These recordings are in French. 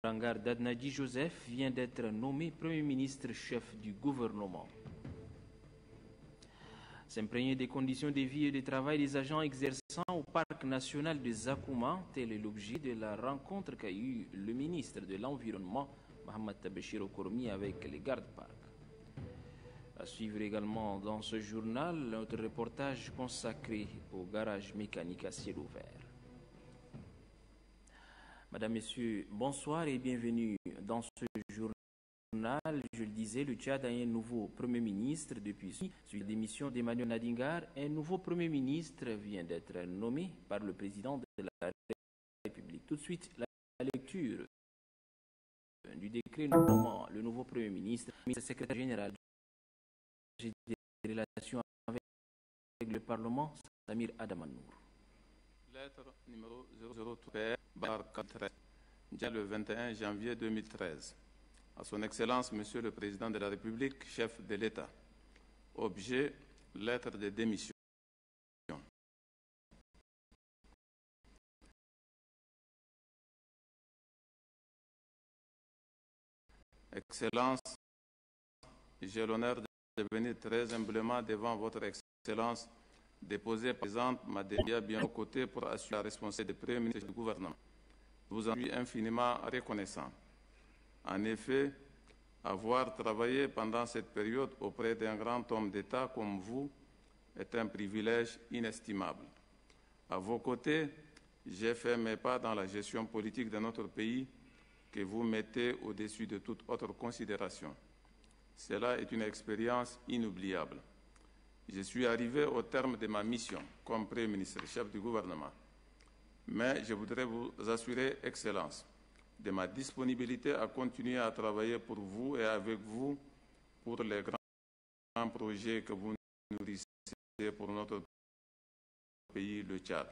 Rangar Dadnadji Joseph vient d'être nommé Premier ministre chef du gouvernement. S'imprégner des conditions de vie et de travail des agents exerçant au Parc national de Zakouma, tel est l'objet de la rencontre qu'a eue le ministre de l'Environnement, Mohamed Tabeshir Okormi, avec les gardes-parcs. À suivre également dans ce journal, notre reportage consacré au garage mécanique à ciel ouvert. Madame, Messieurs, bonsoir et bienvenue dans ce journal. Je le disais, le Tchad a un nouveau Premier ministre depuis suite à la démission d'Emmanuel Nadingar. Un nouveau Premier ministre vient d'être nommé par le président de la République. Tout de suite, la lecture du décret nommant le nouveau Premier ministre, le secrétaire général des relations avec le Parlement, Samir Adamanour. Lettre numéro 003/43, le 21 janvier 2013. À son Excellence, Monsieur le Président de la République, chef de l'État. Objet, lettre de démission. Excellence, j'ai l'honneur de venir très humblement devant votre Excellence, déposer présente ma démission bien aux côtés pour assurer la responsabilité du Premier ministre du gouvernement. Je vous en suis infiniment reconnaissant. En effet, avoir travaillé pendant cette période auprès d'un grand homme d'État comme vous est un privilège inestimable. À vos côtés, j'ai fait mes pas dans la gestion politique de notre pays que vous mettez au-dessus de toute autre considération. Cela est une expérience inoubliable. Je suis arrivé au terme de ma mission comme Premier ministre, chef du gouvernement. Mais je voudrais vous assurer, Excellence, de ma disponibilité à continuer à travailler pour vous et avec vous pour les grands projets que vous nourrissez pour notre pays, le Tchad.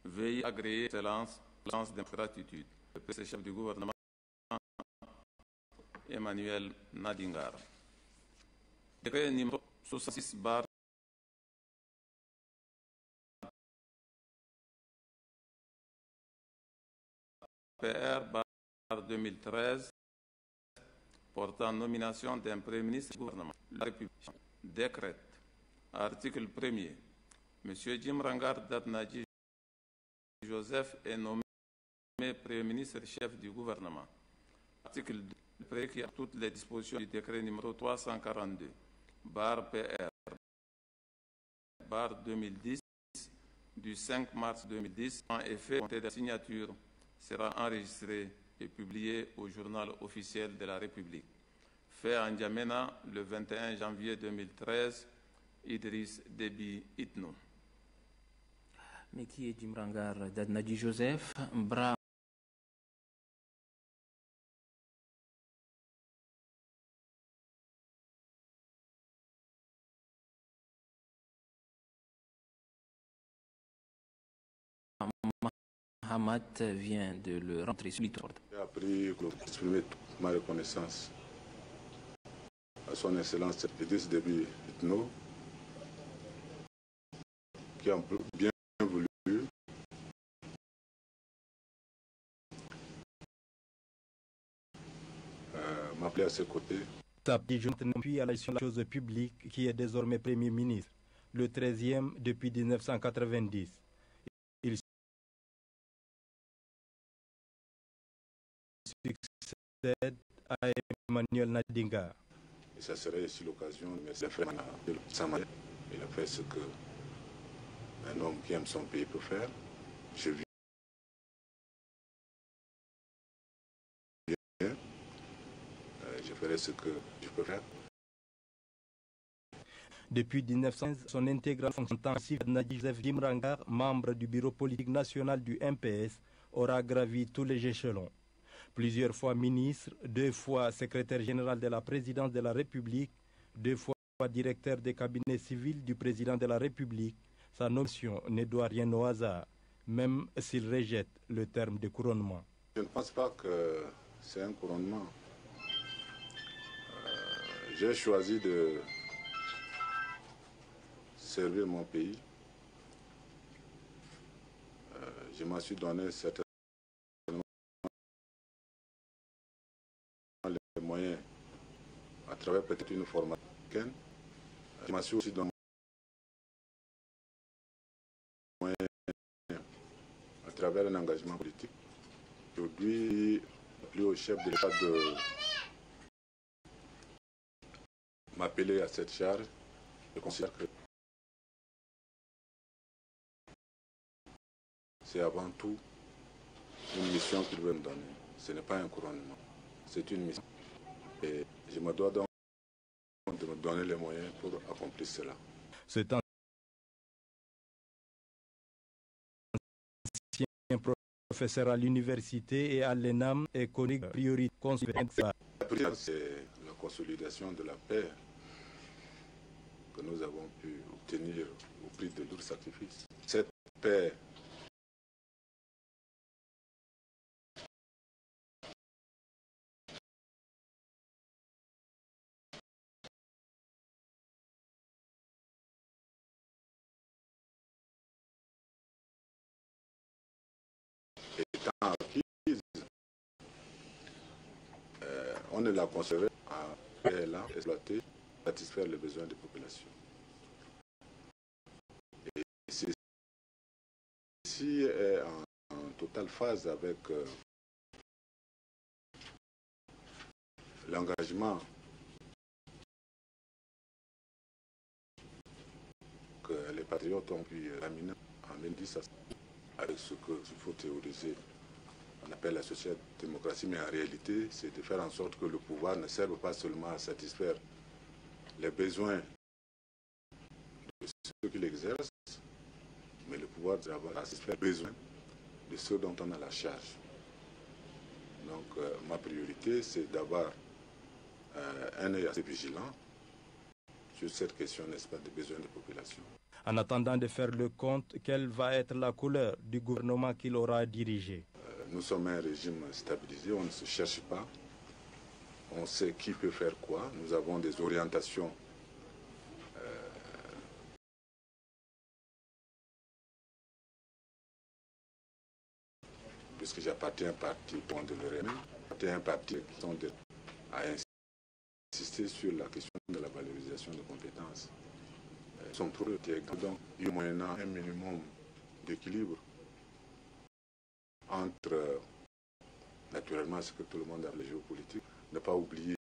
Veuillez agréer, Excellence, l'avance de gratitude. Le chef du gouvernement, Emmanuel Nadingar. Décret numéro 66/PR 2013 portant nomination d'un Premier ministre du gouvernement de la République. Décrète. Article 1er. M. Jim Rangar Dadnadji Joseph est nommé Premier ministre chef du gouvernement. Article 2. Prévoit toutes les dispositions du décret numéro 342/PR/2010 du 5 mars 2010. En effet, compté de la signature sera enregistré et publié au journal officiel de la République. Fait à N'Djamena le 21 janvier 2013, Idriss Déby Itno. Mais qui est Jim Rangar Dadnadji Joseph? Bra Mahamat vient de le rentrer sur l'histoire. J'ai appris pour exprimer toute ma reconnaissance à son Excellence Idriss Déby Itno, qui a bien voulu m'appeler à ses côtés. Puis à la chose publique qui est désormais Premier ministre, le 13e depuis 1990. Il succède à Emmanuel Nadingar. Et ça serait ici l'occasion de me faire il a fait ce qu'un homme qui aime son pays peut faire. Je viens, je ferai ce que je peux faire. Depuis 1915, son intégration intensive, Dadnadji Joseph Jim Rangar, membre du bureau politique national du MPS, aura gravi tous les échelons. Plusieurs fois ministre, 2 fois secrétaire général de la présidence de la République, 2 fois directeur des cabinets civils du président de la République, sa nomination ne doit rien au hasard, même s'il rejette le terme de couronnement. Je ne pense pas que c'est un couronnement. J'ai choisi de servir mon pays. Je m'en suis donné certaines moyens à travers peut-être une formation. Je m'assure aussi d'un moyen à travers un engagement politique. Aujourd'hui, plus au chef de l'État de m'appeler à cette charge. Je considère que c'est avant tout une mission qu'il veut me donner. Ce n'est pas un couronnement, c'est une mission. Et je me dois donc de me donner les moyens pour accomplir cela. Cet ancien professeur à l'université et à l'ENAM est connu priorité. La priorité, c'est la consolidation de la paix que nous avons pu obtenir au prix de lourds sacrifices. Cette paix étant acquise, on ne l'a conservée à là, exploiter, satisfaire les besoins des populations. Et ceci est en totale phase avec l'engagement que les patriotes ont pu amener en 2010 avec ce qu'il faut théoriser. On appelle la social-démocratie, mais en réalité, c'est de faire en sorte que le pouvoir ne serve pas seulement à satisfaire les besoins de ceux qui l'exercent, mais le pouvoir doit satisfaire les besoins de ceux dont on a la charge. Donc, ma priorité, c'est d'avoir un œil assez vigilant sur cette question, n'est-ce pas, des besoins des populations. En attendant de faire le compte, quelle va être la couleur du gouvernement qu'il aura dirigé? Nous sommes un régime stabilisé, on ne se cherche pas. On sait qui peut faire quoi. Nous avons des orientations puisque j'appartiens à un parti, pour de le remettre, j'appartiens à un parti qui sont à insister sur la question de la valorisation des compétences. Ils sont trop directs. Donc, il y a moyennant un minimum d'équilibre entre, naturellement, ce que tout le monde appelle la géopolitique, ne pas oublier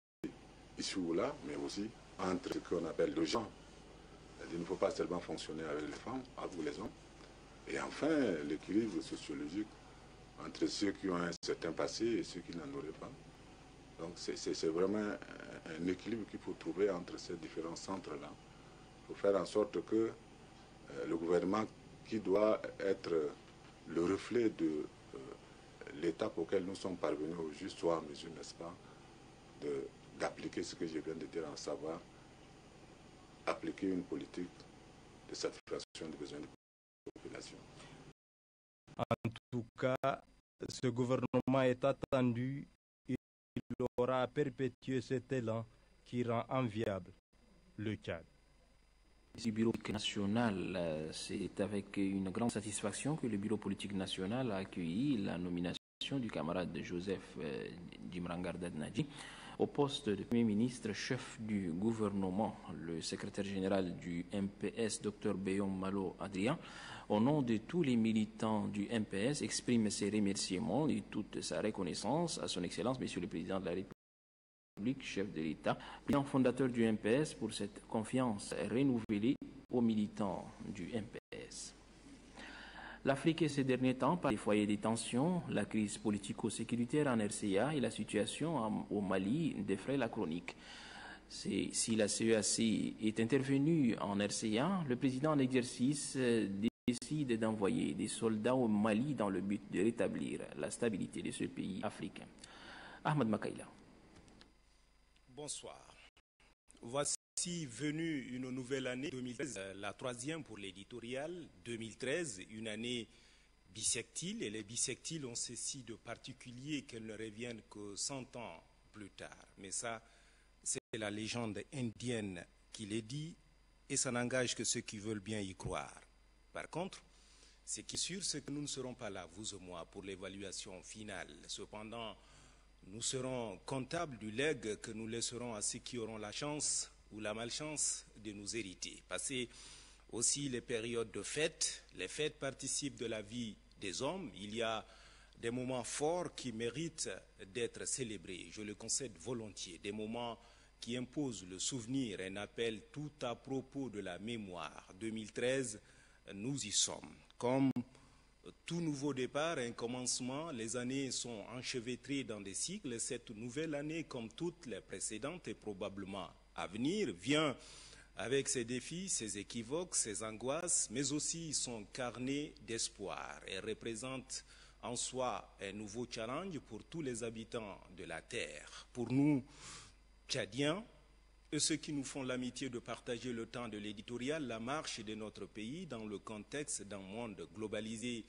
ici ou là, mais aussi entre ce qu'on appelle le genre. Il ne faut pas seulement fonctionner avec les femmes, avec les hommes. Et enfin, l'équilibre sociologique entre ceux qui ont un certain passé et ceux qui n'en auraient pas. Donc c'est vraiment un équilibre qu'il faut trouver entre ces différents centres-là pour faire en sorte que le gouvernement, qui doit être le reflet de l'étape auquel nous sommes parvenus au juste, soit en mesure, n'est-ce pas, d'appliquer ce que je viens de dire, en savoir appliquer une politique de satisfaction des besoins de la population. En tout cas, ce gouvernement est attendu, il aura perpétué cet élan qui rend enviable le Tchad. Du bureau politique national, c'est avec une grande satisfaction que le bureau politique national a accueilli la nomination du camarade Joseph Djimrangar Dadnadji au poste de Premier ministre chef du gouvernement. Le secrétaire général du MPS, Dr Beyom Malo Adrian, au nom de tous les militants du MPS, exprime ses remerciements et toute sa reconnaissance à son Excellence, Monsieur le Président de la République, chef de l'État, président fondateur du MPS, pour cette confiance renouvelée aux militants du MPS. L'Afrique, ces derniers temps, par les foyers des tensions, la crise politico-sécuritaire en RCA et la situation au Mali défraient la chronique. Si la CEAC est intervenue en RCA, le président en exercice décide d'envoyer des soldats au Mali dans le but de rétablir la stabilité de ce pays africain. Ahmed Makaïla. Bonsoir. Voici venue une nouvelle année 2013, la troisième pour l'éditorial. 2013, une année bissectile, et les bissectiles ont ceci de particulier qu'elles ne reviennent que 100 ans plus tard. Mais ça, c'est la légende indienne qui les dit, et ça n'engage que ceux qui veulent bien y croire. Par contre, ce qui est sûr, c'est que nous ne serons pas là, vous et moi, pour l'évaluation finale. Cependant, nous serons comptables du legs que nous laisserons à ceux qui auront la chance ou la malchance de nous hériter. Passer aussi les périodes de fêtes. Les fêtes participent de la vie des hommes. Il y a des moments forts qui méritent d'être célébrés. Je le concède volontiers. Des moments qui imposent le souvenir, un appel tout à propos de la mémoire. 2013, nous y sommes. Comme tout nouveau départ, un commencement, les années sont enchevêtrées dans des cycles. Cette nouvelle année, comme toutes les précédentes et probablement à venir, vient avec ses défis, ses équivoques, ses angoisses, mais aussi son carnet d'espoir. Elle représente en soi un nouveau challenge pour tous les habitants de la Terre. Pour nous, Tchadiens, et ceux qui nous font l'amitié de partager le temps de l'éditorial, la marche de notre pays dans le contexte d'un monde globalisé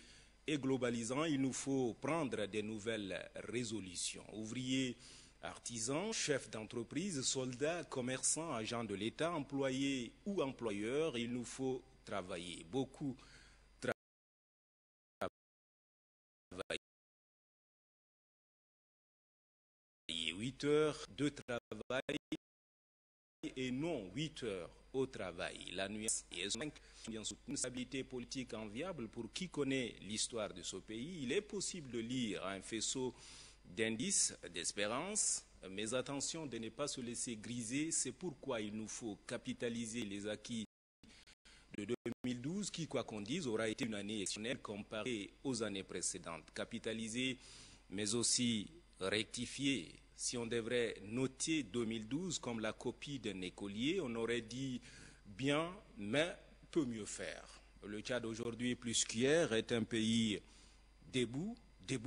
et globalisant, il nous faut prendre des nouvelles résolutions. Ouvriers, artisans, chefs d'entreprise, soldats, commerçants, agents de l'État, employés ou employeurs, il nous faut travailler. Beaucoup travailler. 8 heures de travail et non 8 heures au travail. La nuit est une stabilité politique enviable pour qui connaît l'histoire de ce pays. Il est possible de lire un faisceau d'indices d'espérance, mais attention de ne pas se laisser griser. C'est pourquoi il nous faut capitaliser les acquis de 2012 qui, quoi qu'on dise, aura été une année exceptionnelle comparée aux années précédentes. Capitaliser, mais aussi rectifier. Si on devrait noter 2012 comme la copie d'un écolier, on aurait dit bien, mais peut mieux faire. Le Tchad aujourd'hui, plus qu'hier, est un pays debout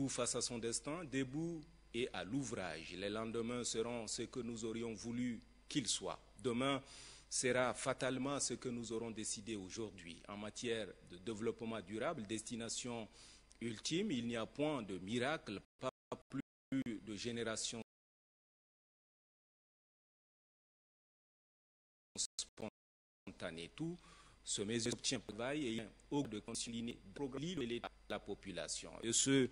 face à son destin, debout et à l'ouvrage. Les lendemains seront ce que nous aurions voulu qu'ils soient. Demain sera fatalement ce que nous aurons décidé aujourd'hui. En matière de développement durable, destination ultime, il n'y a point de miracle, pas plus de génération spontanée. Tout se mesure obtient travail et au de concilier la population. Et ce,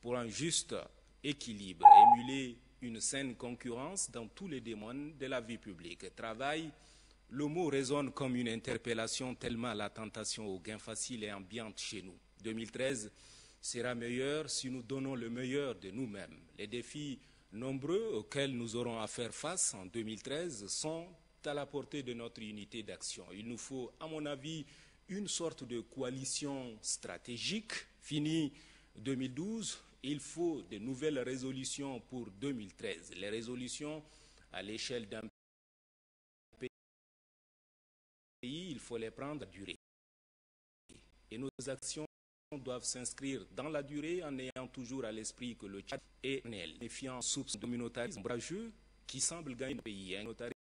pour un juste équilibre, émuler une saine concurrence dans tous les domaines de la vie publique. Travail, le mot résonne comme une interpellation tellement la tentation au gain facile et ambiante chez nous. 2013 sera meilleur si nous donnons le meilleur de nous-mêmes. Les défis nombreux auxquels nous aurons à faire face en 2013 sont à la portée de notre unité d'action. Il nous faut, à mon avis, une sorte de coalition stratégique. Fini 2012, il faut de nouvelles résolutions pour 2013. Les résolutions à l'échelle d'un pays, il faut les prendre à durée. Et nos actions doivent s'inscrire dans la durée en ayant toujours à l'esprit que le Tchad est réel. Méfiant soupçon de communautarisme ombrageux qui semble gagner le pays. Un communautarisme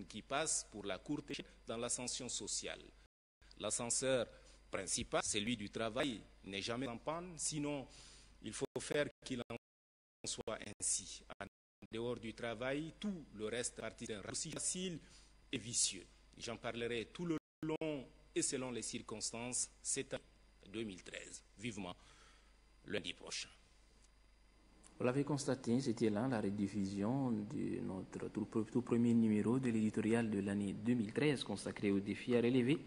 qui passe pour la courte échelle dans l'ascension sociale. L'ascenseur principal, celui du travail, n'est jamais en panne, sinon il faut faire qu'il en soit ainsi. En dehors du travail, tout le reste est aussi facile et vicieux. J'en parlerai tout le long et selon les circonstances, cette année 2013. Vivement lundi prochain. Vous l'avez constaté, c'était là la rediffusion de notre tout premier numéro de l'éditorial de l'année 2013 consacré aux défis à relever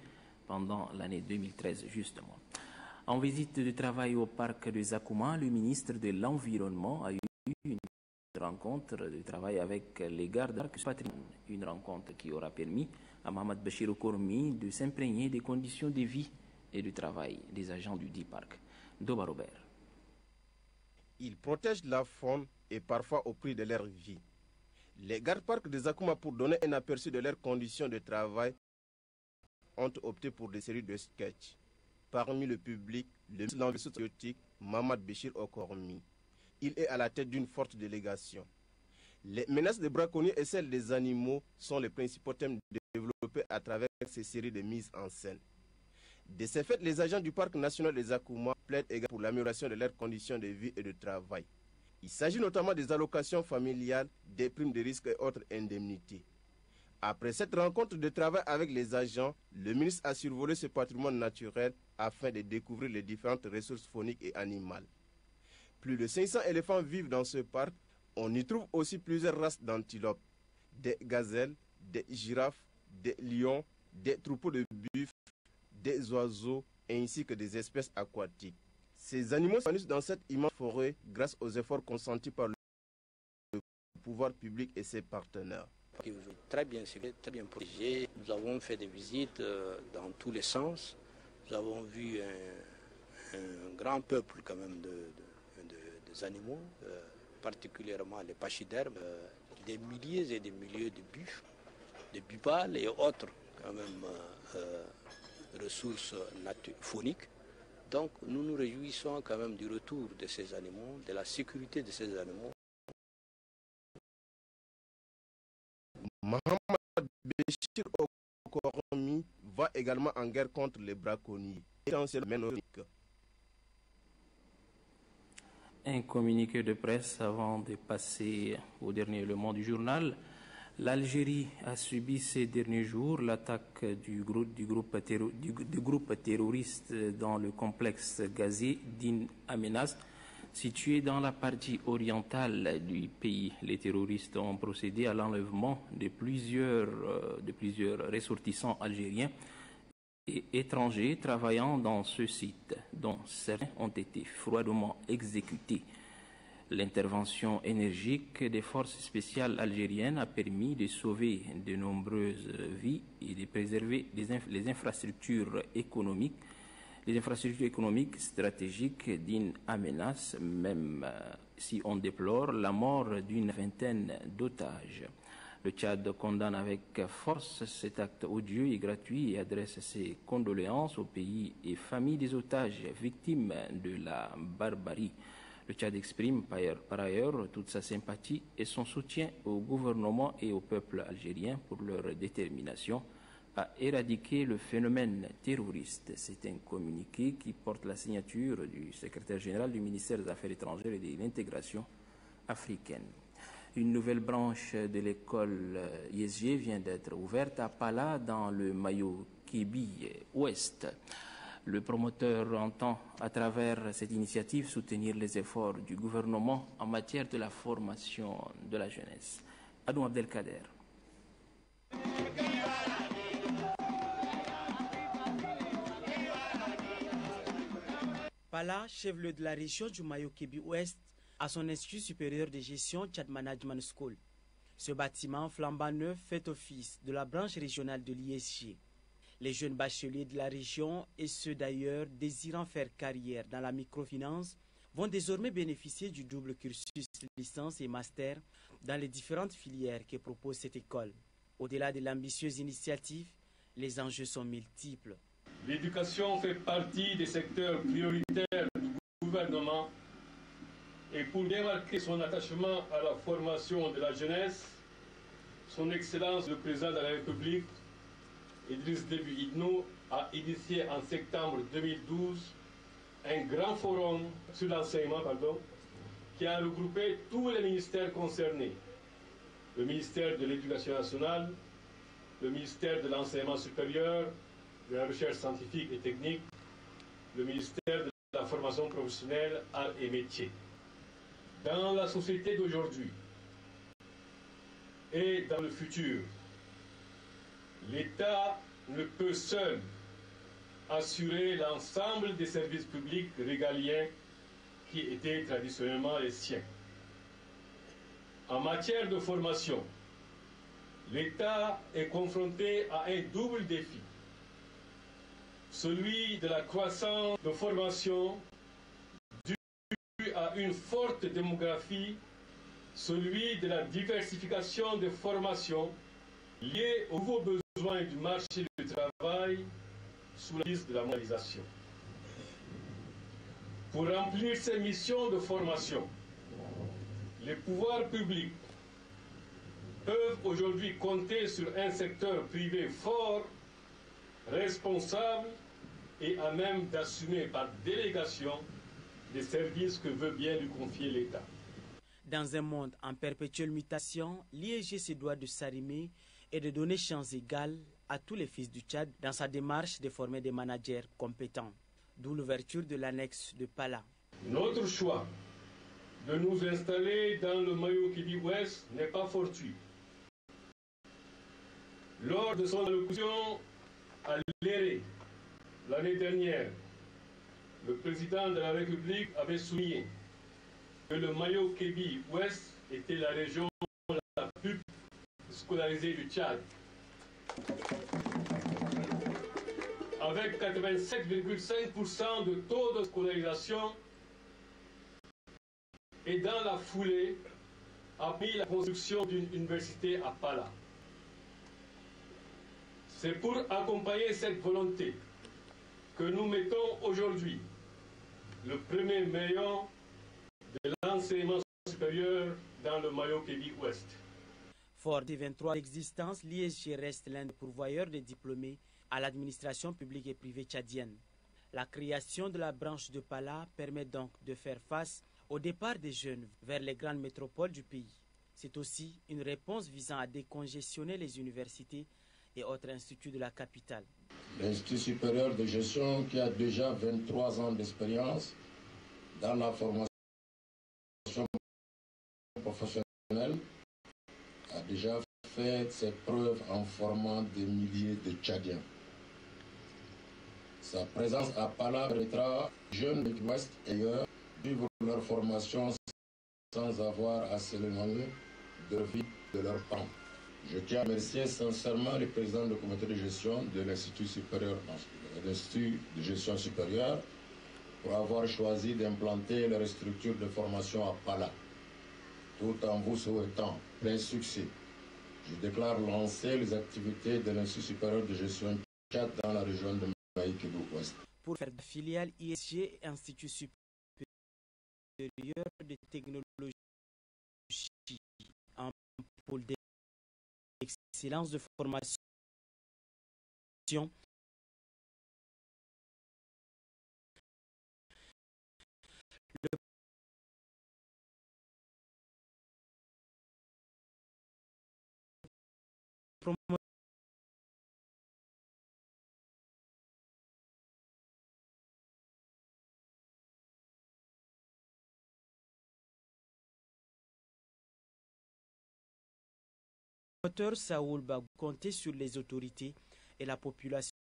pendant l'année 2013 justement. En visite de travail au parc de Zakouma, le ministre de l'Environnement a eu une rencontre de travail avec les gardes du patrimoine. Une rencontre qui aura permis à Mohamed Bachir Okormi de s'imprégner des conditions de vie et de travail des agents du dit parc. Doba Robert. Ils protègent la faune et parfois au prix de leur vie. Les gardes-parcs de Zakouma, pour donner un aperçu de leurs conditions de travail, ont opté pour des séries de sketchs. Parmi le public, le ministre de l'Environnement patriotique, Mohamed Bachir Okormi. Il est à la tête d'une forte délégation. Les menaces des braconniers et celles des animaux sont les principaux thèmes développés à travers ces séries de mises en scène. De ces faits, les agents du parc national des Zakouma plaident également pour l'amélioration de leurs conditions de vie et de travail. Il s'agit notamment des allocations familiales, des primes de risque et autres indemnités. Après cette rencontre de travail avec les agents, le ministre a survolé ce patrimoine naturel afin de découvrir les différentes ressources fauniques et animales. Plus de 500 éléphants vivent dans ce parc, On y trouve aussi plusieurs races d'antilopes, des gazelles, des girafes, des lions, des troupeaux de buffles, des oiseaux ainsi que des espèces aquatiques. Ces animaux s'épanouissent dans cette immense forêt grâce aux efforts consentis par le pouvoir public et ses partenaires. Très bien protégé. Nous avons fait des visites dans tous les sens. Nous avons vu un grand peuple quand même des animaux, particulièrement les pachydermes, des milliers et des milliers de buffles, de bipales et autres quand même ressources phoniques. Donc nous nous réjouissons quand même du retour de ces animaux, de la sécurité de ces animaux. Mohamed Béchir Okoromi va également en guerre contre les braconniers. Un communiqué de presse avant de passer au dernier élément du journal. L'Algérie a subi ces derniers jours l'attaque du groupe terroriste dans le complexe gazier d'In Amenas, situé dans la partie orientale du pays. Les terroristes ont procédé à l'enlèvement de plusieurs ressortissants algériens et étrangers travaillant dans ce site, dont certains ont été froidement exécutés. L'intervention énergique des forces spéciales algériennes a permis de sauver de nombreuses vies et de préserver les infrastructures économiques stratégiques d'In Amenas, même si on déplore la mort d'une vingtaine d'otages. Le Tchad condamne avec force cet acte odieux et gratuit et adresse ses condoléances aux pays et familles des otages victimes de la barbarie. Le Tchad exprime par ailleurs toute sa sympathie et son soutien au gouvernement et au peuple algérien pour leur détermination à éradiquer le phénomène terroriste. C'est un communiqué qui porte la signature du secrétaire général du ministère des Affaires étrangères et de l'intégration africaine. Une nouvelle branche de l'école ISG vient d'être ouverte à Pala dans le Mayo-Kébi Ouest. Le promoteur entend, à travers cette initiative, soutenir les efforts du gouvernement en matière de la formation de la jeunesse. Adou Abdelkader. Pala, chef-lieu de la région du Mayo-Kébi Ouest, à son institut supérieur de gestion Tchad Management School. Ce bâtiment flambant neuf fait office de la branche régionale de l'ISG. Les jeunes bacheliers de la région et ceux d'ailleurs désirant faire carrière dans la microfinance vont désormais bénéficier du double cursus licence et master dans les différentes filières que propose cette école. Au-delà de l'ambitieuse initiative, les enjeux sont multiples. L'éducation fait partie des secteurs prioritaires du gouvernement et pour démarquer son attachement à la formation de la jeunesse, son Excellence le Président de la République, Idriss Déby Itno, a initié en septembre 2012 un grand forum sur l'enseignement qui a regroupé tous les ministères concernés. Le ministère de l'Éducation nationale, le ministère de l'Enseignement supérieur, de la Recherche scientifique et technique, le ministère de la Formation professionnelle, arts et métiers. Dans la société d'aujourd'hui et dans le futur, l'État ne peut seul assurer l'ensemble des services publics régaliens qui étaient traditionnellement les siens. En matière de formation, l'État est confronté à un double défi. Celui de la croissance de formation due à une forte démographie, celui de la diversification des formations liées aux nouveaux besoins du marché du travail sous la liste de la mondialisation. Pour remplir ces missions de formation, les pouvoirs publics peuvent aujourd'hui compter sur un secteur privé fort, responsable et à même d'assumer par délégation les services que veut bien lui confier l'État. Dans un monde en perpétuelle mutation, l'ISG se doit de s'arrimer et de donner chance égale à tous les fils du Tchad dans sa démarche de former des managers compétents. D'où l'ouverture de l'annexe de Pala. Notre choix de nous installer dans le Mayo-Kébi Ouest n'est pas fortuit. Lors de son allocution à l'Éré l'année dernière, le président de la République avait souligné que le Mayo-Kébi Ouest était la région la plus scolarisée du Tchad, avec 87,5% de taux de scolarisation, et dans la foulée a mis la construction d'une université à Pala. C'est pour accompagner cette volonté que nous mettons aujourd'hui le premier maillon de l'enseignement supérieur dans le Mayo-Kébi Ouest. Fort des 23 d'existence, l'ISG reste l'un des pourvoyeurs des diplômés à l'administration publique et privée tchadienne. La création de la branche de Pala permet donc de faire face au départ des jeunes vers les grandes métropoles du pays. C'est aussi une réponse visant à décongestionner les universités et autres instituts de la capitale. L'Institut supérieur de gestion, qui a déjà 23 ans d'expérience dans la formation professionnelle, a déjà fait ses preuves en formant des milliers de Tchadiens. Sa présence à Pala permettra aux jeunes de l'Ouest et ailleurs de vivre leur formation sans avoir à s'éloigner de la vie de leurs parents. Je tiens à remercier sincèrement le président du comité de gestion de l'Institut supérieur, l'Institut de gestion supérieure, pour avoir choisi d'implanter leur structure de formation à Pala, tout en vous souhaitant plein succès. Je déclare lancer les activités de l'Institut supérieur de gestion Tchad dans la région de Mayo-Kébi Ouest. Pour faire de filiale ISG, Institut supérieur de technologie, en pôle d'excellence de formation, le promoteur Saoul Bagou comptait sur les autorités et la population